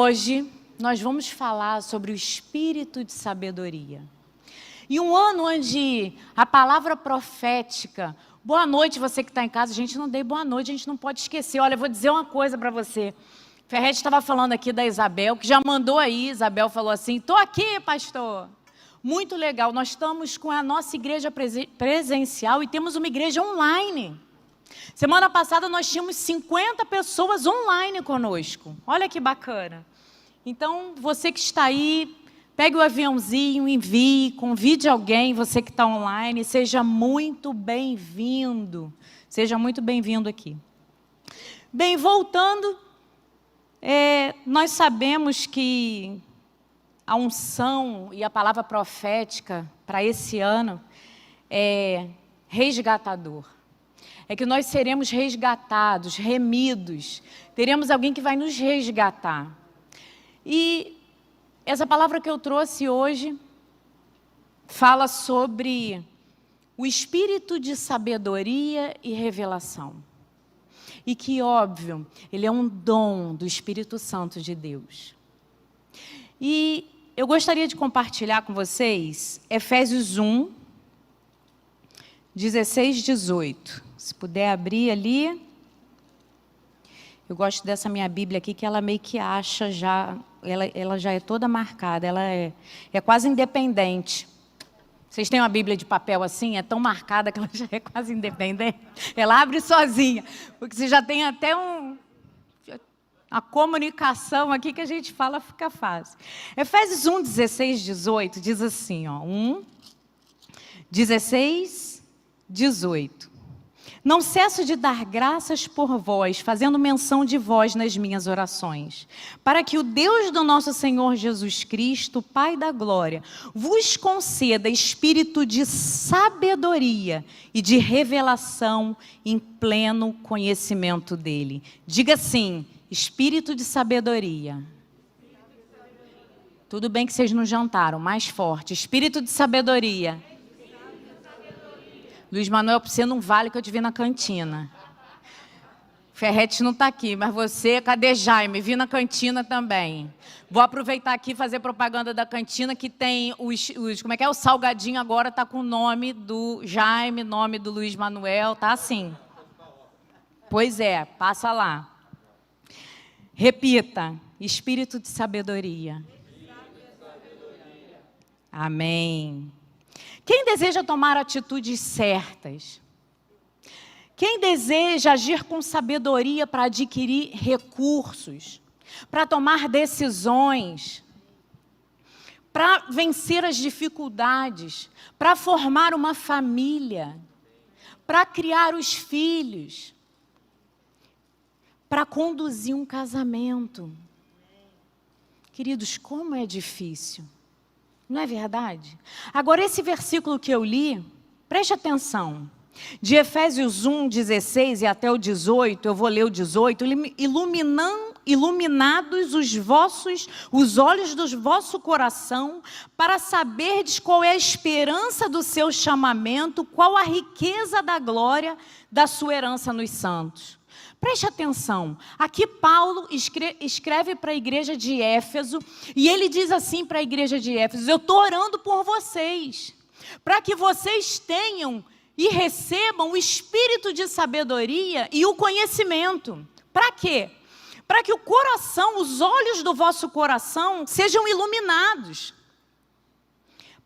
hoje nós vamos falar sobre o espírito de sabedoria. E um ano onde a palavra profética... Boa noite, você que está em casa. Gente, não dei boa noite, a gente não pode esquecer. Olha, eu vou dizer uma coisa para você. Ferretti estava falando aqui da Isabel, que já mandou aí. Isabel falou assim, estou aqui, pastor. Muito legal. Nós estamos com a nossa igreja presencial e temos uma igreja online. Semana passada nós tínhamos 50 pessoas online conosco. Olha que bacana. Então, você que está aí, pegue o aviãozinho, envie, convide alguém, você que está online, seja muito bem-vindo. Seja muito bem-vindo aqui. Bem, voltando, nós sabemos que a unção e a palavra profética para esse ano é resgatador. É que nós seremos resgatados, remidos, teremos alguém que vai nos resgatar. E essa palavra que eu trouxe hoje fala sobre o espírito de sabedoria e revelação. E que, óbvio, ele é um dom do Espírito Santo de Deus. E eu gostaria de compartilhar com vocês Efésios 1, 16, 18. Se puder abrir ali. Eu gosto dessa minha Bíblia aqui, que ela meio que acha já, ela já é toda marcada, ela é quase independente. Vocês têm uma Bíblia de papel assim? É tão marcada que ela já é quase independente. Ela abre sozinha, porque você já tem até a comunicação aqui que a gente fala, fica fácil. Efésios 1, 16, 18, diz assim, ó, 1, 16, 18. Não cesso de dar graças por vós, fazendo menção de vós nas minhas orações, para que o Deus do nosso Senhor Jesus Cristo, Pai da glória, vos conceda espírito de sabedoria e de revelação em pleno conhecimento dele. Diga assim, espírito de sabedoria. Tudo bem que vocês não jantaram, mais forte. Espírito de sabedoria. Luiz Manuel, para você não vale que eu te vi na cantina. Ferretti não está aqui, mas você, cadê Jaime? Vi na cantina também. Vou aproveitar aqui e fazer propaganda da cantina, que tem como é que é? O salgadinho agora está com o nome do Jaime, nome do Luiz Manuel, tá assim. Pois é, passa lá. Repita, espírito de sabedoria. Amém. Quem deseja tomar atitudes certas? Quem deseja agir com sabedoria para adquirir recursos, para tomar decisões, para vencer as dificuldades, para formar uma família, para criar os filhos, para conduzir um casamento? Queridos, como é difícil. Não é verdade? Agora, esse versículo que eu li, preste atenção. De Efésios 1, 16 e até o 18, eu vou ler o 18. Iluminados os olhos do vosso coração, para saberdes qual é a esperança do seu chamamento, qual a riqueza da glória da sua herança nos santos. Preste atenção, aqui Paulo escreve para a igreja de Éfeso, e ele diz assim para a igreja de Éfeso, eu estou orando por vocês, para que vocês tenham e recebam o espírito de sabedoria e o conhecimento. Para quê? Para que o coração, os olhos do vosso coração sejam iluminados,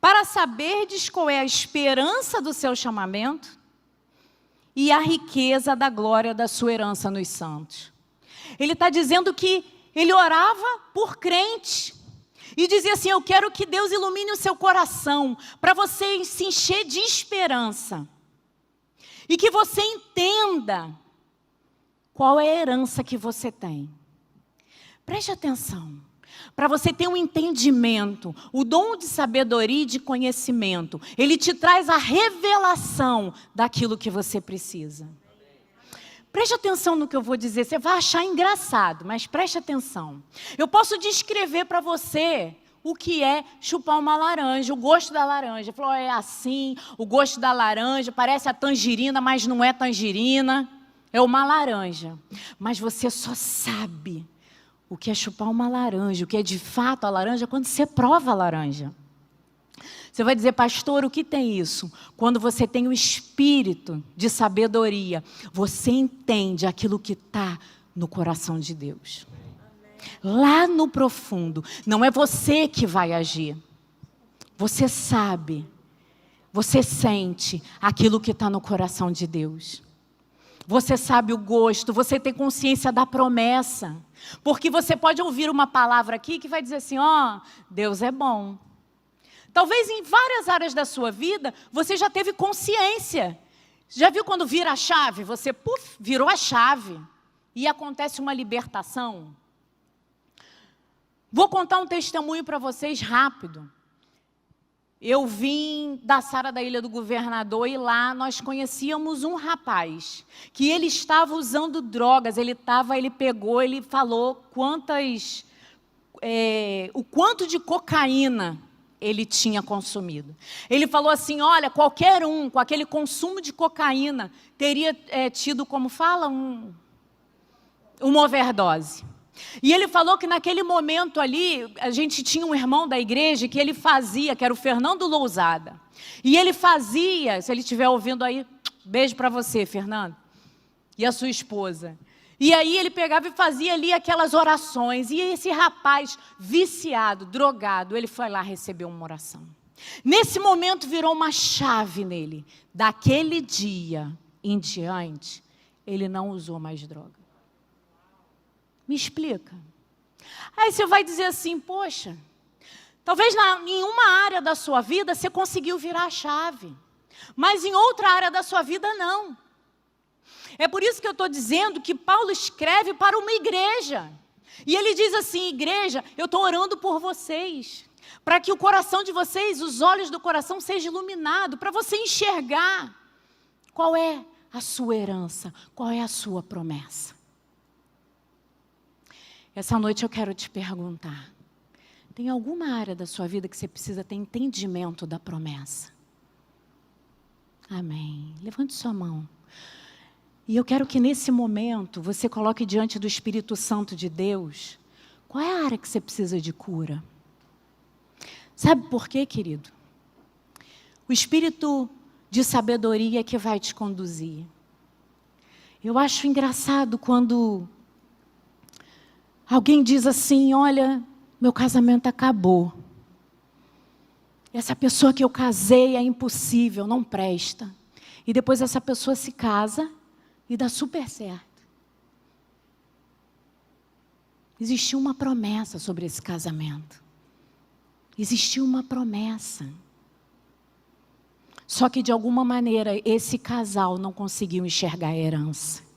para saberdes qual é a esperança do seu chamamento, e a riqueza da glória da sua herança nos santos. Ele está dizendo que ele orava por crente. E dizia assim, eu quero que Deus ilumine o seu coração, para você se encher de esperança. E que você entenda qual é a herança que você tem. Preste atenção. Para você ter um entendimento, o dom de sabedoria e de conhecimento, ele te traz a revelação daquilo que você precisa. Preste atenção no que eu vou dizer, você vai achar engraçado, mas preste atenção. Eu posso descrever para você o que é chupar uma laranja, o gosto da laranja. Falou, é assim, o gosto da laranja, parece a tangerina, mas não é tangerina, é uma laranja. Mas você só sabe o que é chupar uma laranja, o que é de fato a laranja, quando você prova a laranja. Você vai dizer, pastor, o que tem isso? Quando você tem o espírito de sabedoria, você entende aquilo que está no coração de Deus. Lá no profundo, não é você que vai agir. Você sabe, você sente aquilo que está no coração de Deus. Você sabe o gosto, você tem consciência da promessa. Porque você pode ouvir uma palavra aqui que vai dizer assim, ó, Deus é bom. Talvez em várias áreas da sua vida, você já teve consciência. Já viu quando vira a chave? Você, virou a chave. E acontece uma libertação. Vou contar um testemunho para vocês rápido. Eu vim da Sara da Ilha do Governador e lá nós conhecíamos um rapaz que ele estava usando drogas, ele pegou, ele falou o quanto de cocaína ele tinha consumido. Ele falou assim, olha, qualquer um com aquele consumo de cocaína teria tido, como fala, uma overdose. E ele falou que naquele momento ali, a gente tinha um irmão da igreja que ele fazia, que era o Fernando Lousada. E ele fazia, se ele estiver ouvindo aí, beijo para você, Fernando, e a sua esposa. E aí ele pegava e fazia ali aquelas orações. E esse rapaz viciado, drogado, ele foi lá receber uma oração. Nesse momento virou uma chave nele. Daquele dia em diante, ele não usou mais droga. Me explica. Aí você vai dizer assim, poxa, talvez em uma área da sua vida você conseguiu virar a chave, mas em outra área da sua vida não. É por isso que eu estou dizendo que Paulo escreve para uma igreja. E ele diz assim, igreja, eu estou orando por vocês, para que o coração de vocês, os olhos do coração sejam iluminados, para você enxergar qual é a sua herança, qual é a sua promessa. Essa noite eu quero te perguntar, tem alguma área da sua vida que você precisa ter entendimento da promessa? Amém. Levante sua mão. E eu quero que nesse momento você coloque diante do Espírito Santo de Deus, qual é a área que você precisa de cura? Sabe por quê, querido? O Espírito de sabedoria é que vai te conduzir. Eu acho engraçado quando alguém diz assim, olha, meu casamento acabou. Essa pessoa que eu casei é impossível, não presta. E depois essa pessoa se casa e dá super certo. Existiu uma promessa sobre esse casamento. Existiu uma promessa. Só que de alguma maneira esse casal não conseguiu enxergar a herança.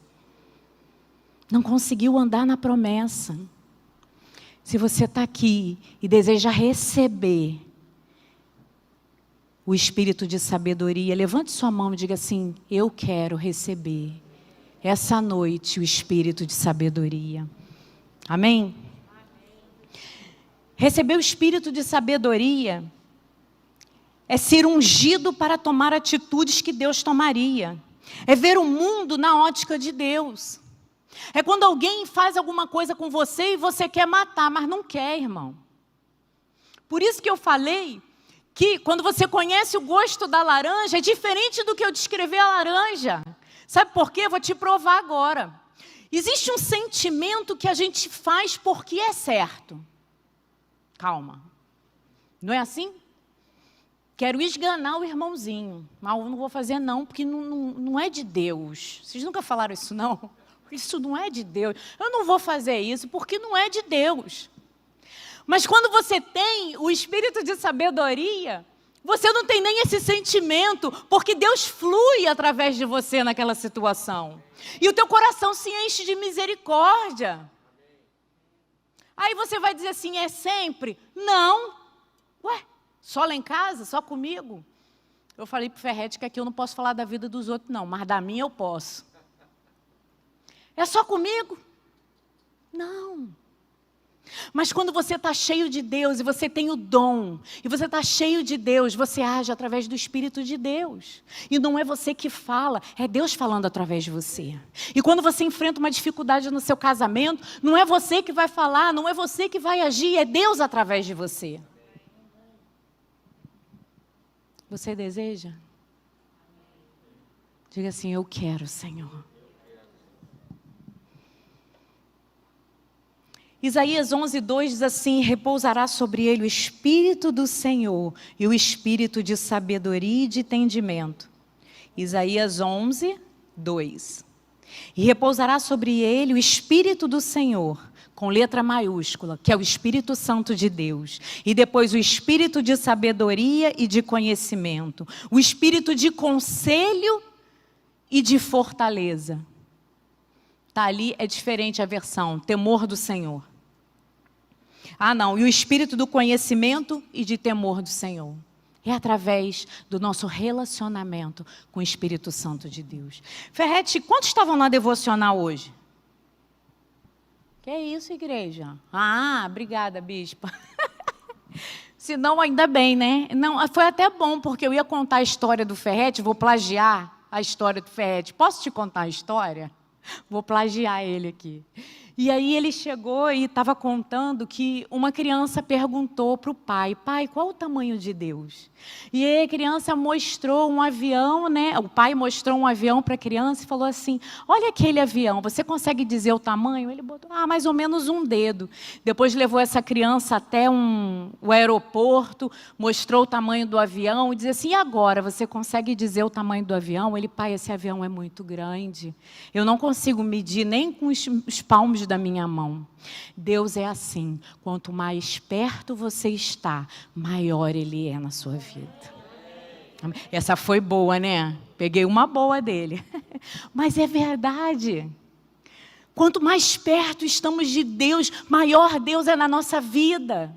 Não conseguiu andar na promessa. Se você está aqui e deseja receber o Espírito de sabedoria, levante sua mão e diga assim, eu quero receber essa noite o Espírito de sabedoria. Amém? Receber o Espírito de sabedoria é ser ungido para tomar atitudes que Deus tomaria. É ver o mundo na ótica de Deus. É quando alguém faz alguma coisa com você e você quer matar, mas não quer, irmão. Por isso que eu falei que quando você conhece o gosto da laranja, é diferente do que eu descrever a laranja. Sabe por quê? Vou te provar agora. Existe um sentimento que a gente faz porque é certo. Calma. Não é assim? Quero esganar o irmãozinho. Mas eu não vou fazer não, porque não é de Deus. Vocês nunca falaram isso não? Isso não é de Deus. Eu não vou fazer isso porque não é de Deus. Mas quando você tem o Espírito de sabedoria, você não tem nem esse sentimento, porque Deus flui através de você naquela situação. E o teu coração se enche de misericórdia. Aí você vai dizer assim, é sempre? Não. Ué, só lá em casa? Só comigo? Eu falei para o Ferretti que aqui eu não posso falar da vida dos outros não, mas da minha eu posso. É só comigo? Não. Mas quando você está cheio de Deus e você tem o dom, e você está cheio de Deus, você age através do Espírito de Deus. E não é você que fala, é Deus falando através de você. E quando você enfrenta uma dificuldade no seu casamento, não é você que vai falar, não é você que vai agir, é Deus através de você. Você deseja? Diga assim, eu quero, Senhor. Isaías 11:2 diz assim, repousará sobre ele o Espírito do Senhor e o Espírito de sabedoria e de entendimento. Isaías 11:2. E repousará sobre ele o Espírito do Senhor, com letra maiúscula, que é o Espírito Santo de Deus. E depois o Espírito de sabedoria e de conhecimento. O Espírito de conselho e de fortaleza. Tá ali, é diferente a versão, temor do Senhor. Ah, não, e o Espírito do conhecimento e de temor do Senhor. É através do nosso relacionamento com o Espírito Santo de Deus. Ferrete, quantos estavam na devocional hoje? Que é isso, igreja? Ah, obrigada, bispa. Se não, ainda bem, né? Não, foi até bom, porque eu ia contar a história do Ferrete, vou plagiar a história do Ferrete. Posso te contar a história? Vou plagiar ele aqui. E aí ele chegou e estava contando que uma criança perguntou para o pai, pai, qual o tamanho de Deus? E aí a criança mostrou um avião, né? O pai mostrou um avião para a criança e falou assim, olha aquele avião, você consegue dizer o tamanho? Ele botou, mais ou menos um dedo. Depois levou essa criança até o aeroporto, mostrou o tamanho do avião e dizia assim, e agora, você consegue dizer o tamanho do avião? Ele, pai, esse avião é muito grande, eu não consigo medir nem com os palmos da minha mão. Deus é assim, quanto mais perto você está, maior Ele é na sua vida. Essa foi boa, né? Peguei uma boa dele. Mas é verdade. Quanto mais perto estamos de Deus, maior Deus é na nossa vida.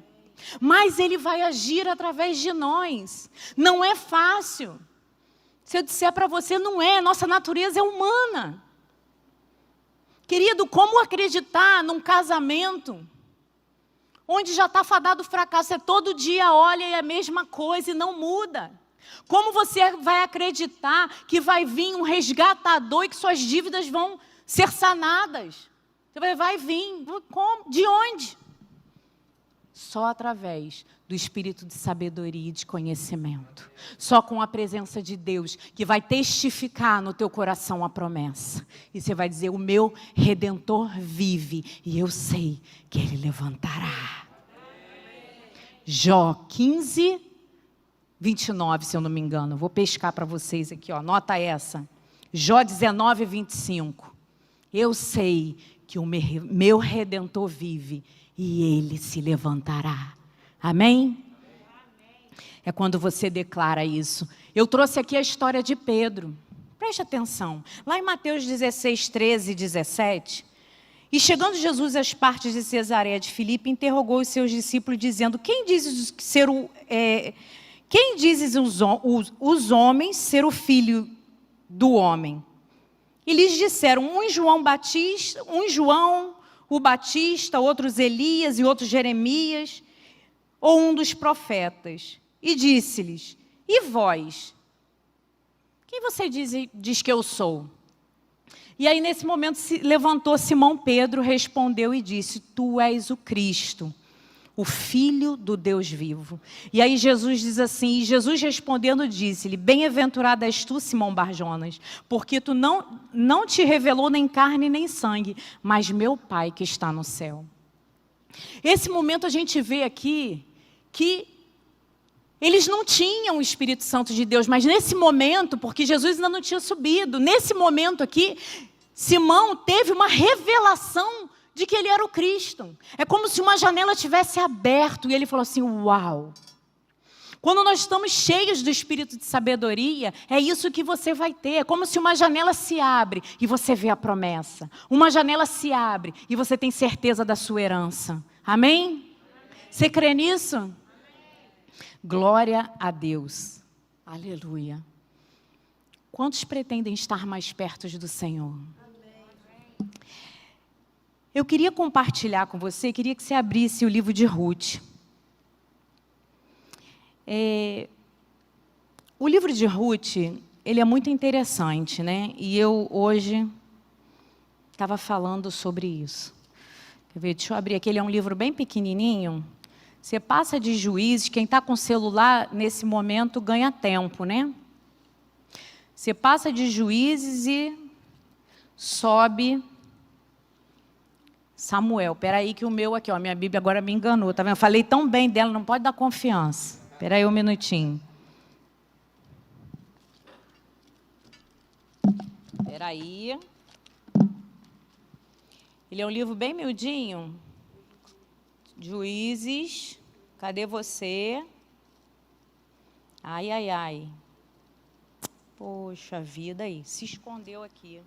Mais Ele vai agir através de nós. Não é fácil. Se eu disser para você, não é. Nossa natureza é humana. Querido, como acreditar num casamento onde já está fadado o fracasso? Você todo dia olha e é a mesma coisa e não muda. Como você vai acreditar que vai vir um resgatador e que suas dívidas vão ser sanadas? Você vai vir. Como? De onde? Só através do Espírito de sabedoria e de conhecimento. Só com a presença de Deus, que vai testificar no teu coração a promessa. E você vai dizer, o meu Redentor vive, e eu sei que Ele levantará. Jó 15, 29, se eu não me engano. Vou pescar para vocês aqui, ó. Nota essa. Jó 19, 25. Eu sei que o meu Redentor vive, e Ele se levantará. Amém? É quando você declara isso. Eu trouxe aqui a história de Pedro. Preste atenção. Lá em Mateus 16, 13 e 17. E chegando Jesus às partes de Cesareia de Filipe, interrogou os seus discípulos, dizendo, quem dizes os homens ser o filho do homem? E lhes disseram, um João o Batista, outros Elias e outros Jeremias, ou um dos profetas. E disse-lhes, e vós? Quem você diz que eu sou? E aí nesse momento se levantou Simão Pedro, respondeu e disse, tu és o Cristo, o Filho do Deus vivo. E aí Jesus diz assim, e Jesus respondendo disse-lhe, bem-aventurado és tu, Simão Barjonas, porque tu não te revelou nem carne nem sangue, mas meu Pai que está no céu. Esse momento a gente vê aqui que eles não tinham o Espírito Santo de Deus, mas nesse momento, porque Jesus ainda não tinha subido, nesse momento aqui, Simão teve uma revelação de que ele era o Cristo. É como se uma janela tivesse aberto e ele falou assim, uau! Quando nós estamos cheios do Espírito de sabedoria, é isso que você vai ter. É como se uma janela se abre e você vê a promessa. Uma janela se abre e você tem certeza da sua herança. Amém? Você crê nisso? Glória a Deus. Aleluia. Quantos pretendem estar mais perto do Senhor? Eu queria compartilhar com você, queria que você abrisse o livro de Ruth. O livro de Ruth, ele é muito interessante, né? E eu hoje estava falando sobre isso. Quer ver? Deixa eu abrir aqui, ele é um livro bem pequenininho. Você passa de Juízes, quem está com celular nesse momento ganha tempo, né? Você passa de Juízes e sobe Samuel. Espera aí que o meu aqui, ó, minha Bíblia agora me enganou, tá vendo? Eu falei tão bem dela, não pode dar confiança. Espera aí um minutinho. Espera aí. Ele é um livro bem miudinho. Juízes, cadê você? Ai, ai, ai. Poxa vida aí, se escondeu aqui.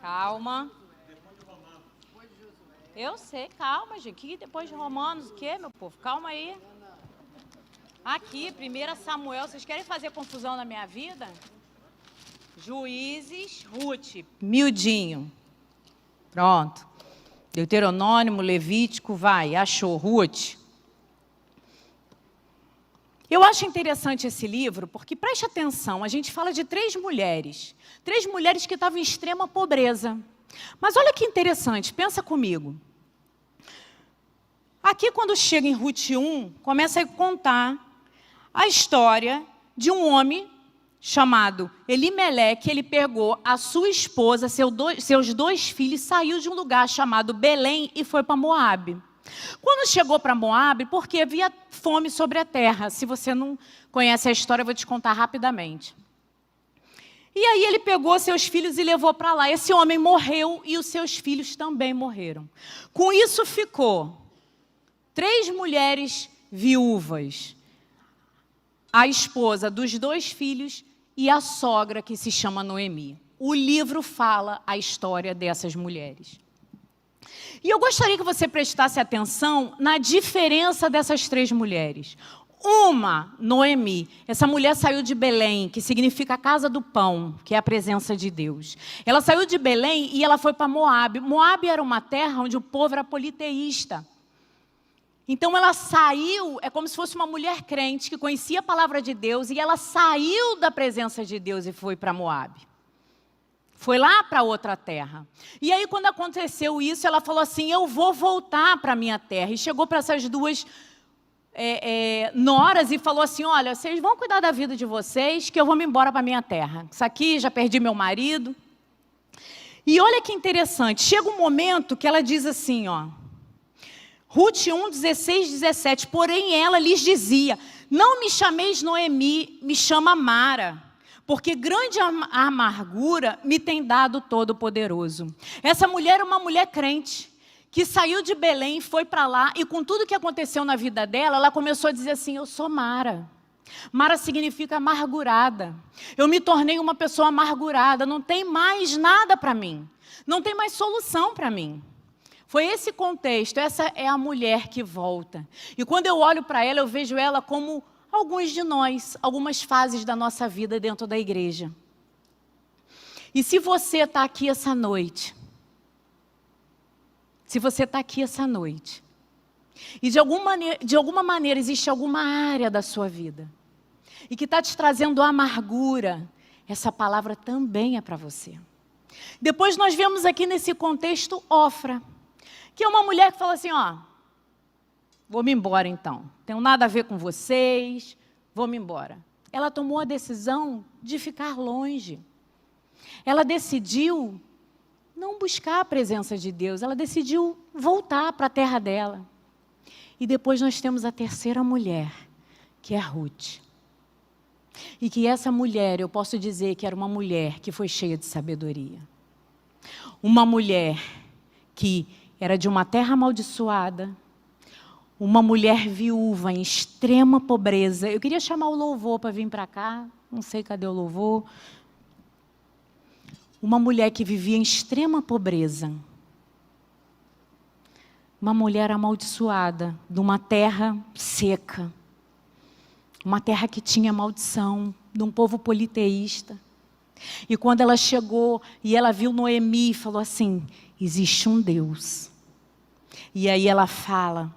Calma. Eu sei, calma, gente. Que depois de Romanos, o quê, meu povo? Calma aí. Aqui, 1 Samuel, vocês querem fazer confusão na minha vida? Juízes, Ruth, miudinho. Pronto. Deuteronômio, Levítico, vai, achou, Ruth. Eu acho interessante esse livro, porque, preste atenção, a gente fala de 3 mulheres que estavam em extrema pobreza. Mas olha que interessante, pensa comigo. Aqui, quando chega em Ruth 1, começa a contar a história de um homem chamado Elimeleque. Ele pegou a sua esposa, seus 2 filhos, saiu de um lugar chamado Belém e foi para Moabe. Quando chegou para Moabe, porque havia fome sobre a terra. Se você não conhece a história, eu vou te contar rapidamente. E aí ele pegou seus filhos e levou para lá. Esse homem morreu e os seus filhos também morreram. Com isso ficou 3 mulheres viúvas, a esposa dos 2 filhos e a sogra, que se chama Noemi. O livro fala a história dessas mulheres. E eu gostaria que você prestasse atenção na diferença dessas 3 mulheres. Uma, Noemi, essa mulher saiu de Belém, que significa a casa do pão, que é a presença de Deus. Ela saiu de Belém e ela foi para Moabe. Moabe era uma terra onde o povo era politeísta. Então ela saiu, é como se fosse uma mulher crente que conhecia a palavra de Deus, e ela saiu da presença de Deus e foi para Moabe. Foi lá para outra terra. E aí, quando aconteceu isso, ela falou assim, eu vou voltar para a minha terra. E chegou para essas 2 noras e falou assim, olha, vocês vão cuidar da vida de vocês, que eu vou me embora para a minha terra. Isso aqui, já perdi meu marido. E olha que interessante, chega um momento que ela diz assim, ó, Ruth 1, 16, 17, porém ela lhes dizia, não me chameis Noemi, me chama Mara, porque grande amargura me tem dado Todo-Poderoso. Essa mulher é uma mulher crente, que saiu de Belém, foi para lá, e com tudo que aconteceu na vida dela, ela começou a dizer assim, eu sou Mara. Mara significa amargurada. Eu me tornei uma pessoa amargurada, não tem mais nada para mim. Não tem mais solução para mim. Foi esse contexto, essa é a mulher que volta. E quando eu olho para ela, eu vejo ela como alguns de nós, algumas fases da nossa vida dentro da igreja. E se você está aqui essa noite, e de alguma maneira existe alguma área da sua vida, e que está te trazendo amargura, essa palavra também é para você. Depois nós vemos aqui nesse contexto Ofra, que é uma mulher que fala assim, ó, vou me embora então, tenho nada a ver com vocês, vou me embora. Ela tomou a decisão de ficar longe. Ela decidiu não buscar a presença de Deus, ela decidiu voltar para a terra dela. E depois nós temos a terceira mulher, que é Ruth. E que essa mulher, eu posso dizer que era uma mulher que foi cheia de sabedoria. Uma mulher que era de uma terra amaldiçoada, uma mulher viúva em extrema pobreza. Eu queria chamar o louvor para vir para cá, não sei cadê o louvor. Uma mulher que vivia em extrema pobreza. Uma mulher amaldiçoada, de uma terra seca. Uma terra que tinha maldição, de um povo politeísta. E quando ela chegou e ela viu Noemi, falou assim, existe um Deus. E aí ela fala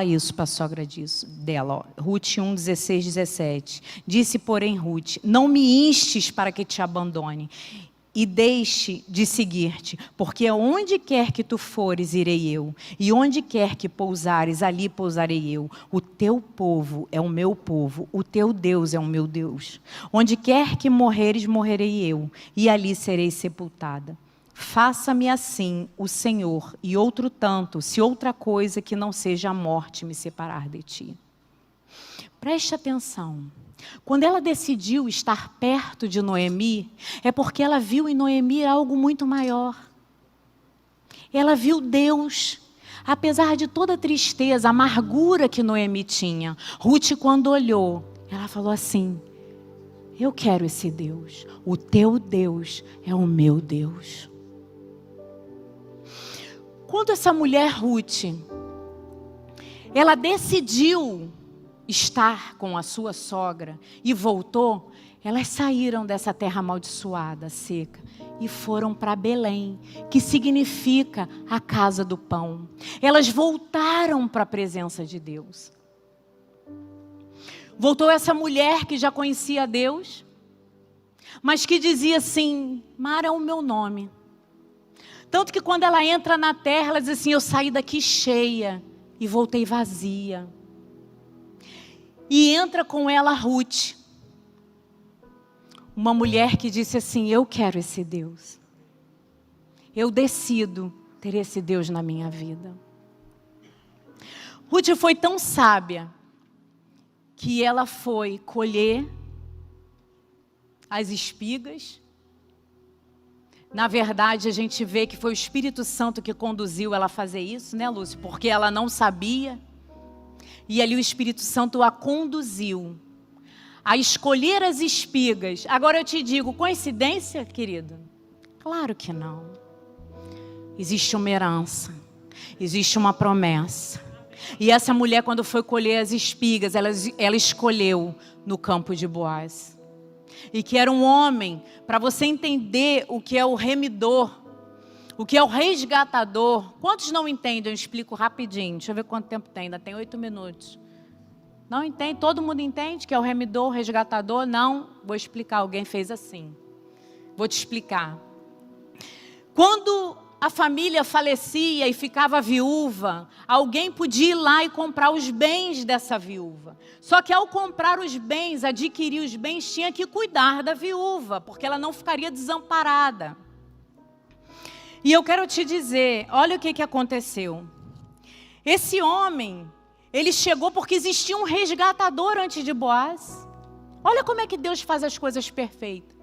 isso para a sogra dela, ó, Ruth 1, 16, 17. Disse, porém, Ruth, não me instes para que te abandone e deixe de seguir-te, porque onde quer que tu fores, irei eu, e onde quer que pousares, ali pousarei eu. O teu povo é o meu povo, o teu Deus é o meu Deus. Onde quer que morreres, morrerei eu, e ali serei sepultada. Faça-me assim o Senhor, e outro tanto, se outra coisa que não seja a morte me separar de ti. Preste atenção. Quando ela decidiu estar perto de Noemi, é porque ela viu em Noemi algo muito maior. Ela viu Deus. Apesar de toda a tristeza, a amargura que Noemi tinha, Ruth, quando olhou, ela falou assim, eu quero esse Deus. O teu Deus é o meu Deus. Quando essa mulher Ruth, ela decidiu estar com a sua sogra e voltou, elas saíram dessa terra amaldiçoada, seca, e foram para Belém, que significa a casa do pão. Elas voltaram para a presença de Deus. Voltou essa mulher que já conhecia Deus, mas que dizia assim, Mara é o meu nome. Tanto que quando ela entra na terra, ela diz assim, eu saí daqui cheia e voltei vazia. E entra com ela Ruth, uma mulher que disse assim, eu quero esse Deus. Eu decido ter esse Deus na minha vida. Ruth foi tão sábia que ela foi colher as espigas. Na verdade, a gente vê que foi o Espírito Santo que conduziu ela a fazer isso, né, Lúcia? Porque ela não sabia. E ali o Espírito Santo a conduziu a escolher as espigas. Agora eu te digo, coincidência, querido? Claro que não. Existe uma herança, existe uma promessa. E essa mulher, quando foi colher as espigas, ela escolheu no campo de Boaz. E que era um homem, para você entender o que é o remidor, o que é o resgatador. Quantos não entendem? Eu explico rapidinho. Deixa eu ver quanto tempo tem. Ainda tem 8 minutos. Não entende? Todo mundo entende que é o remidor, o resgatador? Não. Vou explicar. Alguém fez assim. Vou te explicar. Quando a família falecia e ficava viúva, alguém podia ir lá e comprar os bens dessa viúva. Só que ao comprar os bens, adquirir os bens, tinha que cuidar da viúva, porque ela não ficaria desamparada. E eu quero te dizer, olha o que aconteceu. Esse homem, ele chegou porque existia um resgatador antes de Boaz. Olha como é que Deus faz as coisas perfeitas.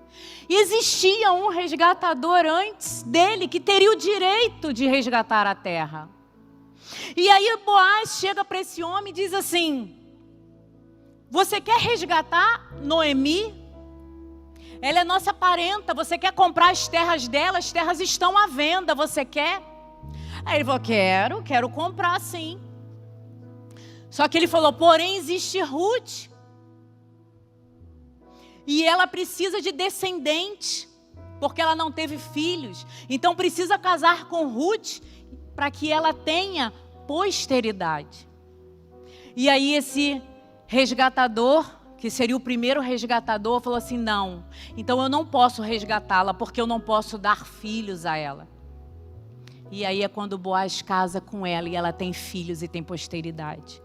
E existia um resgatador antes dele, que teria o direito de resgatar a terra. E aí Boaz chega para esse homem e diz assim, você quer resgatar Noemi? Ela é nossa parenta, você quer comprar as terras dela? As terras estão à venda, você quer? Aí ele falou, quero comprar sim. Só que ele falou, porém existe Ruth. E ela precisa de descendente, porque ela não teve filhos. Então precisa casar com Ruth, para que ela tenha posteridade. E aí esse resgatador, que seria o primeiro resgatador, falou assim, não, então eu não posso resgatá-la, porque eu não posso dar filhos a ela. E aí é quando Boaz casa com ela e ela tem filhos e tem posteridade.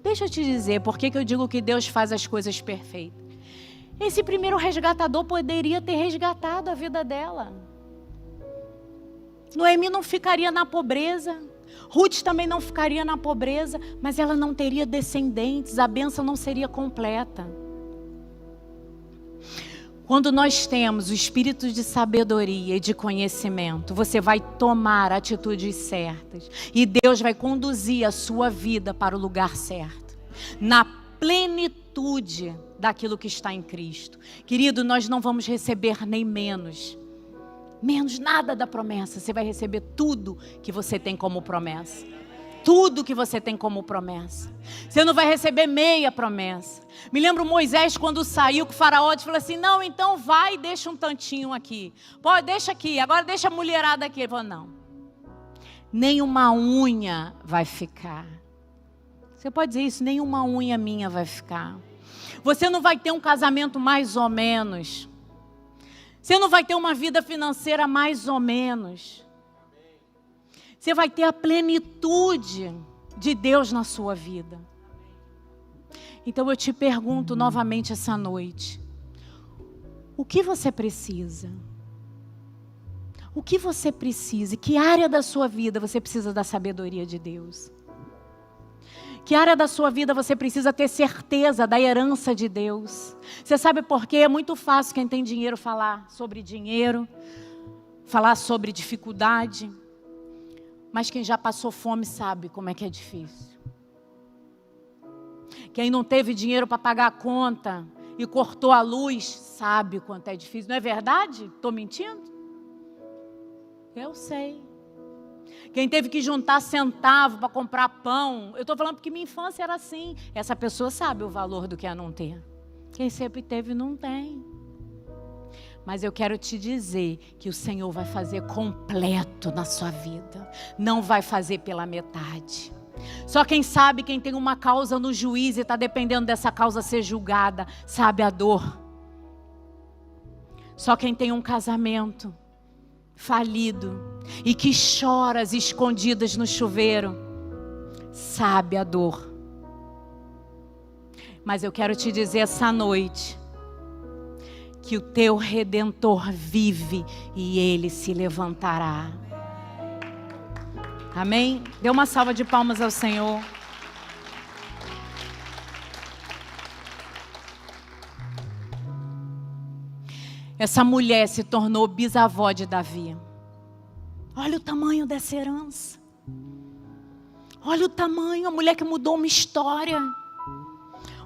Deixa eu te dizer, por que eu digo que Deus faz as coisas perfeitas? Esse primeiro resgatador poderia ter resgatado a vida dela. Noemi não ficaria na pobreza. Ruth também não ficaria na pobreza, mas ela não teria descendentes, a bênção não seria completa. Quando nós temos o espírito de sabedoria e de conhecimento, você vai tomar atitudes certas e Deus vai conduzir a sua vida para o lugar certo, na plenitude daquilo que está em Cristo. Querido, nós não vamos receber nem menos nada da promessa. Você vai receber tudo que você tem como promessa. tudo que você tem como promessa. Você não vai receber meia promessa. Me lembro Moisés quando saiu com o faraó, falou assim, não, então vai e deixa um tantinho aqui. Pô, deixa aqui, agora deixa a mulherada aqui. Ele falou, não. Nem uma unha vai ficar. Você pode dizer isso, nem uma unha minha vai ficar. Você não vai ter um casamento mais ou menos. Você não vai ter uma vida financeira mais ou menos. Você vai ter a plenitude de Deus na sua vida. Então eu te pergunto novamente essa noite. O que você precisa? O que você precisa? Que área da sua vida você precisa da sabedoria de Deus? Que área da sua vida você precisa ter certeza da herança de Deus? Você sabe por quê? É muito fácil quem tem dinheiro falar sobre dinheiro, falar sobre dificuldade. Mas quem já passou fome sabe como é que é difícil. Quem não teve dinheiro para pagar a conta e cortou a luz, sabe o quanto é difícil. Não é verdade? Estou mentindo? Eu sei. Quem teve que juntar centavo para comprar pão, eu estou falando porque minha infância era assim. Essa pessoa sabe o valor do que é não ter. Quem sempre teve, não tem. Mas eu quero te dizer que o Senhor vai fazer completo na sua vida. Não vai fazer pela metade. Só quem sabe, quem tem uma causa no juiz e está dependendo dessa causa ser julgada, sabe a dor. Só quem tem um casamento falido e que chora às escondidas no chuveiro, sabe a dor. Mas eu quero te dizer essa noite que o teu Redentor vive e Ele se levantará. Amém? Dê uma salva de palmas ao Senhor. Essa mulher se tornou bisavó de Davi. Olha o tamanho dessa herança. Olha o tamanho, a mulher que mudou uma história.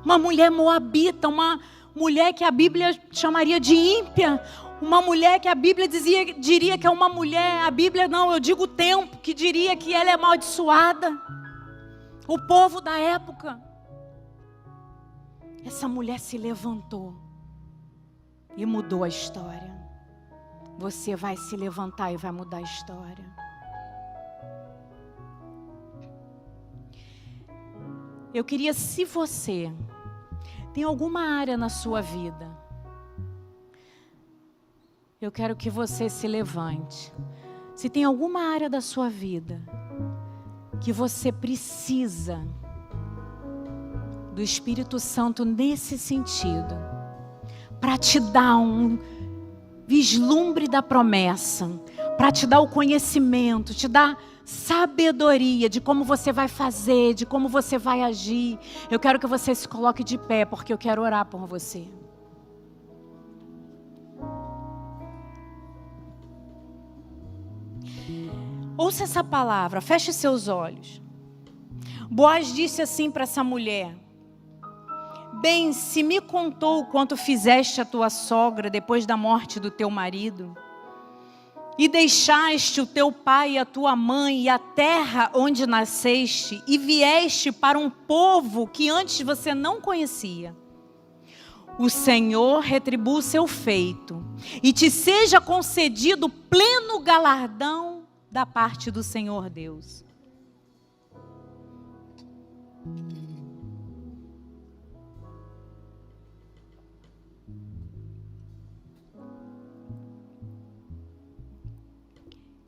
Uma mulher moabita, uma mulher que a Bíblia chamaria de ímpia, uma mulher que a Bíblia diria que é uma mulher, a Bíblia não, eu digo o tempo, que diria que ela é amaldiçoada, o povo da época. Essa mulher se levantou e mudou a história. Você vai se levantar e vai mudar a história. Eu queria, se você tem alguma área na sua vida, eu quero que você se levante. Se tem alguma área da sua vida que você precisa do Espírito Santo nesse sentido, para te dar um vislumbre da promessa, para te dar o conhecimento, te dar sabedoria de como você vai fazer, de como você vai agir. Eu quero que você se coloque de pé, porque eu quero orar por você. Ouça essa palavra, feche seus olhos. Boaz disse assim para essa mulher: bem, se me contou o quanto fizeste a tua sogra depois da morte do teu marido, e deixaste o teu pai e a tua mãe e a terra onde nasceste, e vieste para um povo que antes você não conhecia, o Senhor retribua o seu feito, e te seja concedido pleno galardão da parte do Senhor Deus.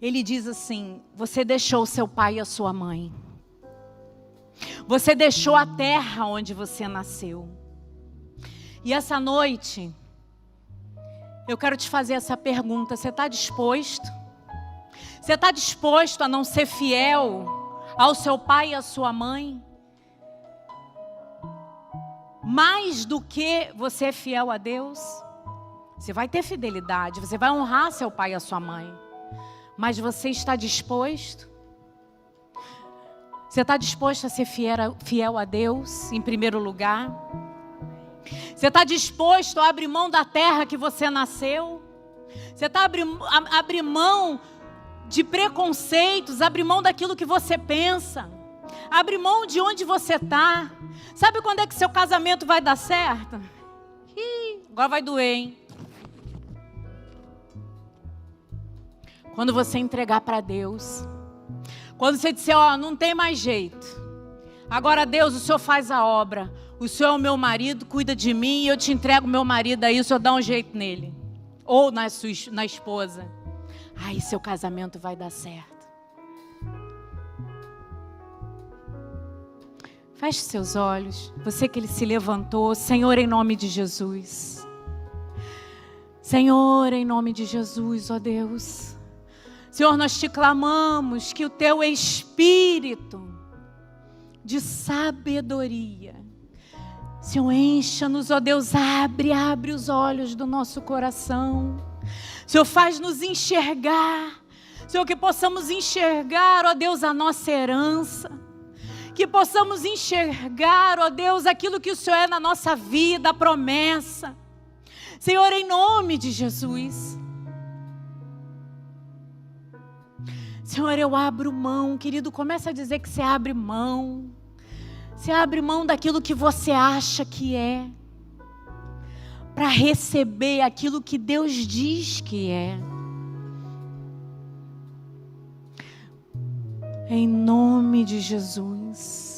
Ele diz assim: você deixou seu pai e a sua mãe. Você deixou a terra onde você nasceu. E essa noite, eu quero te fazer essa pergunta: você está disposto? Você está disposto a não ser fiel ao seu pai e à sua mãe? Mais do que você é fiel a Deus? Você vai ter fidelidade, você vai honrar seu pai e a sua mãe. Mas você está disposto? Você está disposto a ser fiel a Deus em primeiro lugar? Você está disposto a abrir mão da terra que você nasceu? Você está abrir mão de preconceitos, abrir mão daquilo que você pensa? Abre mão de onde você está. Sabe quando é que seu casamento vai dar certo? Agora vai doer, hein? Quando você entregar para Deus. Quando você disser, ó, não tem mais jeito. Agora Deus, o Senhor faz a obra. O Senhor é o meu marido, cuida de mim e eu te entrego meu marido aí, o Senhor dá um jeito nele. Ou na esposa. Aí seu casamento vai dar certo. Feche seus olhos. Você que ele se levantou. Senhor, em nome de Jesus. Senhor, em nome de Jesus, ó Deus. Senhor, nós te clamamos que o teu Espírito de sabedoria, Senhor, encha-nos, ó Deus, abre os olhos do nosso coração. Senhor, faz-nos enxergar. Senhor, que possamos enxergar, ó Deus, a nossa herança. Que possamos enxergar, ó Deus, aquilo que o Senhor é na nossa vida, a promessa. Senhor, em nome de Jesus. Senhor, eu abro mão, querido, começa a dizer que você abre mão. Você abre mão daquilo que você acha que é, para receber aquilo que Deus diz que é. Em nome de Jesus.